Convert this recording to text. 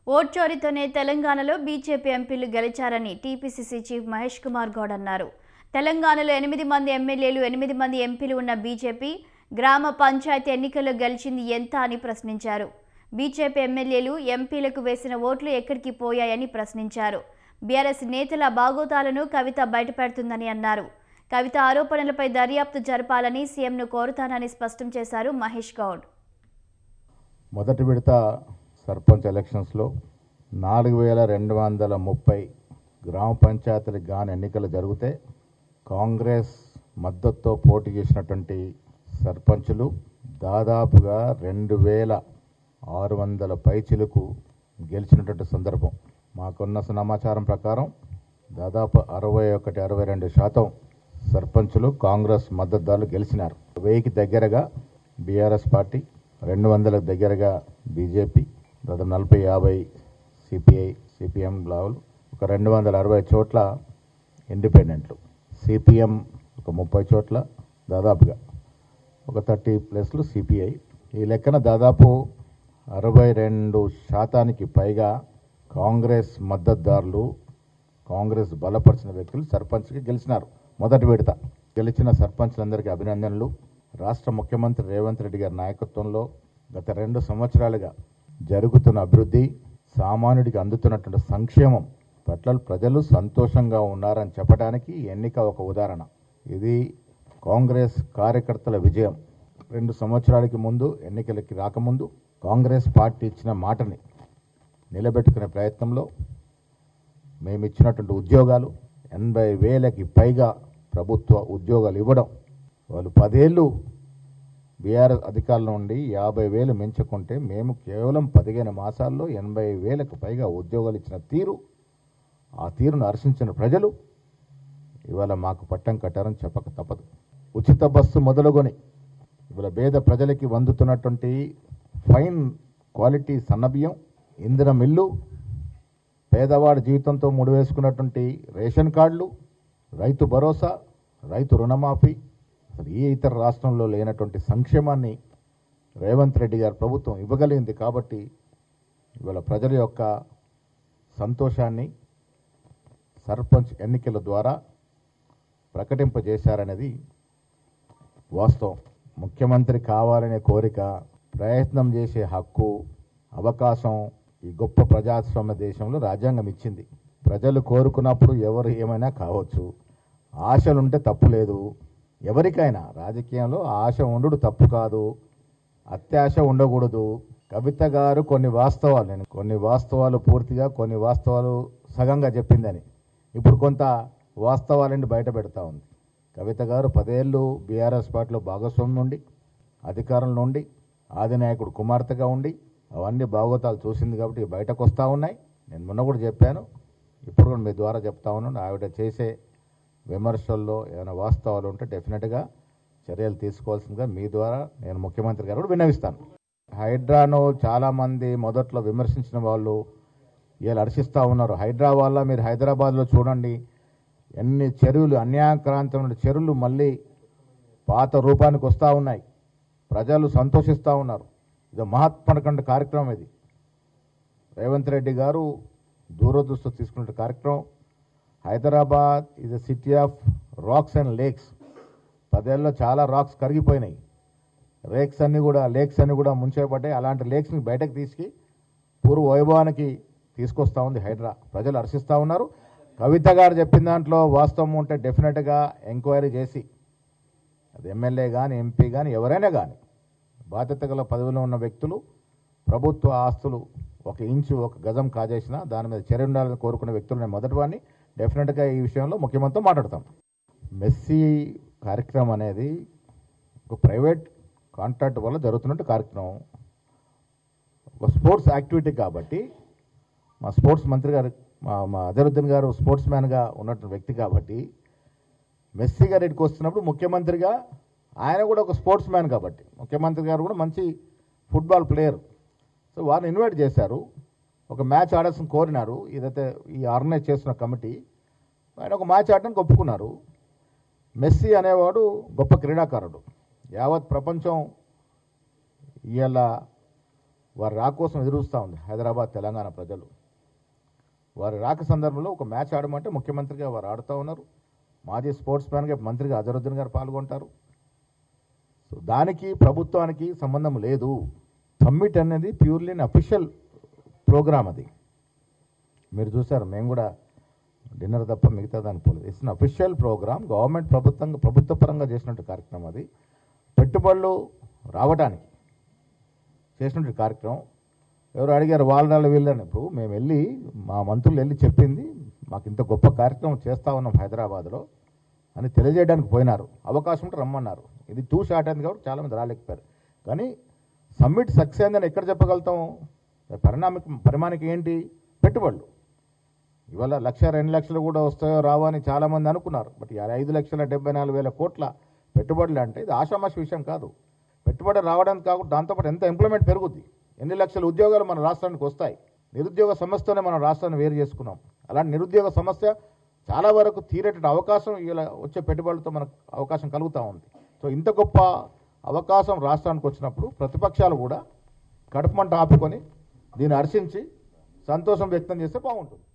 Vote చోరీతోనే తెలంగాణలో BJP ఎంపీలు గెలిచారని TPCC chief Mahesh Kumar Goud అన్నారు. తెలంగాణలో 8 మంది ఎమ్మెల్యేలు 8 మంది ఎంపీలు ఉన్న బీజేపీ గ్రామ పంచాయతీ ఎన్నికల్లో గెలిచింది ఎంత అని ప్రశ్నించారు. బీజేపీ ఎమ్మెల్యేలు ఎంపీలకు వేసిన ఓట్లు ఎక్కడికి పోయాయని ప్రశ్నించారు. బీఆర్ఎస్ నేతల బాగోతాలను కవిత బయటపెడుతుందని అన్నారు. కవిత ఆరోపణలపై దర్యాప్తు జరపాలని సీఎంను కోరుతానని స్పష్టం చేశారు మహేష్ గౌడ్. మొదటి విడత సర్పంచ్ ఎలక్షన్స్లో 4230 గ్రామ పంచాయతీలకు గాను ఎన్నికలు జరిగితే కాంగ్రెస్ మద్దతుతో పోటీ చేసినటువంటి సర్పంచులు దాదాపుగా 2600 పైచిలకు గెలిచినటువంటి సందర్భం. మాకున్న సమాచారం ప్రకారం దాదాపు 61-62% సర్పంచులు కాంగ్రెస్ మద్దతుదారులు గెలిచినారు. 1000కి దగ్గరగా బీఆర్ఎస్ పార్టీ, 200కు దగ్గరగా బీజేపీ, దాదాపు 40-50 సిపిఐ సిపిఎం లావులు, ఒక 260 చోట్ల ఇండిపెండెంట్లు, సిపిఎం ఒక 30 చోట్ల, దాదాపుగా ఒక 30+ సిపిఐ. ఈ లెక్కన దాదాపు 62% పైగా కాంగ్రెస్ మద్దతుదారులు, కాంగ్రెస్ బలపరిచిన వ్యక్తులు సర్పంచ్కి గెలిచినారు. మొదటి విడత గెలిచిన సర్పంచ్లందరికీ అభినందనలు. రాష్ట్ర ముఖ్యమంత్రి రేవంత్ రెడ్డి గారి నాయకత్వంలో గత 2 సంవత్సరాలుగా జరుగుతున్న అభివృద్ధి, సామాన్యుడికి అందుతున్నటువంటి సంక్షేమం పట్ల ప్రజలు సంతోషంగా ఉన్నారని చెప్పడానికి ఎన్నిక ఒక ఉదాహరణ. ఇది కాంగ్రెస్ కార్యకర్తల విజయం. 2 సంవత్సరాలకి ముందు, ఎన్నికలకి రాకముందు కాంగ్రెస్ పార్టీ ఇచ్చిన మాటని నిలబెట్టుకునే ప్రయత్నంలో మేము ఇచ్చినటువంటి ఉద్యోగాలు 80,000కి పైగా ప్రభుత్వ ఉద్యోగాలు ఇవ్వడం, వాళ్ళు 10 ఏళ్ళు బీఆర్ఎస్ అధికారుల నుండి 50,000 మించుకుంటే మేము కేవలం 15 మాసాల్లో 80,000కు పైగా ఉద్యోగాలు ఇచ్చిన తీరు, ఆ తీరును హర్షించిన ప్రజలు ఇవాళ మాకు పట్టం కట్టారని చెప్పక తప్పదు. ఉచిత బస్సు మొదలుకొని ఇవాళ పేద ప్రజలకి అందుతున్నటువంటి ఫైన్ క్వాలిటీ సన్నబియ్యం, ఇంధనం ఇల్లు, పేదవాడి జీవితంతో ముడివేసుకున్నటువంటి రేషన్ కార్డులు, రైతు భరోసా, రైతు రుణమాఫీ, అసలు ఏ ఇతర రాష్ట్రంలో లేనటువంటి సంక్షేమాన్ని రేవంత్ రెడ్డి గారి ప్రభుత్వం ఇవ్వగలిగింది. కాబట్టి ఇవాళ ప్రజల యొక్క సంతోషాన్ని సర్పంచ్ ఎన్నికల ద్వారా ప్రకటింపజేశారనేది వాస్తవం. ముఖ్యమంత్రి కావాలనే కోరిక, ప్రయత్నం చేసే హక్కు, అవకాశం ఈ గొప్ప ప్రజాస్వామ్య దేశంలో రాజ్యాంగం ఇచ్చింది. ప్రజలు కోరుకున్నప్పుడు ఎవరు ఏమైనా కావచ్చు. ఆశలుంటే తప్పు లేదు. ఎవరికైనా రాజకీయంలో ఆశ ఉండు తప్పు కాదు, అత్యాశ ఉండకూడదు. కవిత గారు కొన్ని వాస్తవాలు పూర్తిగా, కొన్ని వాస్తవాలు సగంగా చెప్పిందని ఇప్పుడు కొంత వాస్తవాలని బయట పెడతా ఉంది. కవిత గారు 10 ఏళ్ళు బీఆర్ఎస్ పార్టీలో భాగస్వామ్యం ఉండి, అధికారం నుండి ఆదినాయకుడు కుమార్తెగా ఉండి అవన్నీ భాగవతాలు చూసింది కాబట్టి బయటకు వస్తూ ఉన్నాయి. నేను మొన్న కూడా చెప్పాను, ఇప్పుడు కూడా మీ ద్వారా చెప్తా ఉన్నాను. ఆవిడ చేసే విమర్శల్లో ఏమైనా వాస్తవాలు ఉంటే డెఫినెట్గా చర్యలు తీసుకోవాల్సిందిగా మీ ద్వారా నేను ముఖ్యమంత్రి గారు కూడా విన్నవిస్తాను. హైడ్రాను చాలామంది మొదట్లో విమర్శించిన వాళ్ళు ఇలా హర్షిస్తూ ఉన్నారు. హైడ్రా వల్ల మీరు హైదరాబాద్లో చూడండి, ఎన్ని చెరువులు, అన్యాక్రాంతమైన చెరువులు మళ్ళీ పాత రూపానికి వస్తూ ఉన్నాయి. ప్రజలు సంతోషిస్తూ ఉన్నారు. ఇది మహాత్మకండ కార్యక్రమం. ఇది రేవంత్ రెడ్డి గారు దూరదృష్టి తీసుకున్న కార్యక్రమం. Hyderabad is a city of rocks and lakes. 10 ఏళ్ళలో చాలా రాక్స్ కరిగిపోయినాయి, లేక్స్ అన్నీ కూడా ముంచేపడ్డాయి. అలాంటి లేక్స్ని బయటకు తీసుకు పూర్వ వైభవానికి తీసుకొస్తూ ఉంది హైడ్రా. ప్రజలు హర్షిస్తూ ఉన్నారు. కవిత గారు చెప్పిన దాంట్లో వాస్తవం ఉంటే డెఫినెట్గా ఎంక్వైరీ చేసి, అది ఎమ్మెల్యే కానీ ఎంపీ కానీ ఎవరైనా కానీ బాధ్యత గల పదవిలో ఉన్న వ్యక్తులు ప్రభుత్వ ఆస్తులు 1 ఇంచు 1 గజం కాజేసినా దాని మీద చర్య ఉండాలని కోరుకునే వ్యక్తులు నేను మొదటి వాడిని. డెఫినెట్గా ఈ విషయంలో ముఖ్యమంత్రితో మాట్లాడతాం. మెస్సీ కార్యక్రమం అనేది ఒక ప్రైవేట్ కాంట్రాక్ట్ వల్ల జరుగుతున్నట్టు కార్యక్రమం, ఒక స్పోర్ట్స్ యాక్టివిటీ. కాబట్టి మా స్పోర్ట్స్ మంత్రి గారు, మా అజరుద్దీన్ గారు స్పోర్ట్స్ మ్యాన్గా ఉన్నటువంటి వ్యక్తి కాబట్టి మెస్సీ గారు ఇక్కడికి వస్తున్నప్పుడు ముఖ్యమంత్రిగా ఆయన కూడా ఒక స్పోర్ట్స్ మ్యాన్ కాబట్టి, ముఖ్యమంత్రి గారు కూడా మంచి ఫుట్బాల్ ప్లేయర్, సో వారిని ఇన్వైట్ చేశారు. ఒక మ్యాచ్ ఆడాల్సిన కోరినారు. ఏదైతే ఈ ఆర్గనైజ్ చేస్తున్న కమిటీ, ఆయన ఒక మ్యాచ్ ఆడడానికి ఒప్పుకున్నారు. మెస్సీ అనేవాడు గొప్ప క్రీడాకారుడు. యావత్ ప్రపంచం ఇవాళ వారి రాక కోసం ఎదురుస్తూ ఉంది హైదరాబాద్ తెలంగాణ ప్రజలు. వారి రాక సందర్భంలో ఒక మ్యాచ్ ఆడమంటే ముఖ్యమంత్రిగా వారు ఆడుతూ ఉన్నారు. మాజీ స్పోర్ట్స్ మ్యాన్గా మంత్రిగా అజరుద్దీన్ గారు పాల్గొంటారు. సో దానికి ప్రభుత్వానికి సంబంధం లేదు. సమ్మిట్ అనేది ప్యూర్లీ అఫీషియల్ ప్రోగ్రామ్. అది మీరు చూసారు, మేము కూడా డిన్నర్ తప్ప మిగతా దానికి పోలేదు. It's official programme. గవర్నమెంట్ ప్రభుత్వ పరంగా చేసినట్టు కార్యక్రమం. అది పెట్టుబడులు రావడానికి చేసినట్టు కార్యక్రమం. ఎవరు అడిగారు వాళ్ళ వీళ్ళని. ఇప్పుడు మేము వెళ్ళి మా మంత్రులు వెళ్ళి చెప్పింది మాకు ఇంత గొప్ప కార్యక్రమం చేస్తూ ఉన్నాం హైదరాబాద్లో అని తెలియజేయడానికి పోయినారు. అవకాశం ఉంటే రమ్మన్నారు. ఇది టూ షార్ట్ అయింది కాబట్టి చాలామంది రాలేకపోయారు. కానీ సమ్మిట్ సక్సెస్ అయిందని ఎక్కడ చెప్పగలుగుతాం? పరిమాణికి ఏంటి? పెట్టుబడులు. ఇవాళ 1,00,000, 2 లక్షలు కూడా వస్తాయో రావో అని చాలామంది అనుకున్నారు. బట్ 5,74,000 కోట్ల పెట్టుబడులు అంటే ఇది ఆషామాషి విషయం కాదు. పెట్టుబడి రావడానికి కాకుండా దాంతోపాటు ఎంత ఎంప్లాయ్మెంట్ పెరుగుద్ది, ఎన్ని లక్షల ఉద్యోగాలు మన రాష్ట్రానికి వస్తాయి. నిరుద్యోగ సమస్యతోనే మనం రాష్ట్రాన్ని వేరు చేసుకున్నాం. అలాంటి నిరుద్యోగ సమస్య చాలా వరకు తీరేట అవకాశం ఇలా వచ్చే పెట్టుబడులతో మనకు అవకాశం కలుగుతూ ఉంది. సో ఇంత గొప్ప అవకాశం రాష్ట్రానికి వచ్చినప్పుడు ప్రతిపక్షాలు కూడా కడుపుమంట ఆపుకొని దీన్ని హర్షించి సంతోషం వ్యక్తం చేస్తే బాగుంటుంది.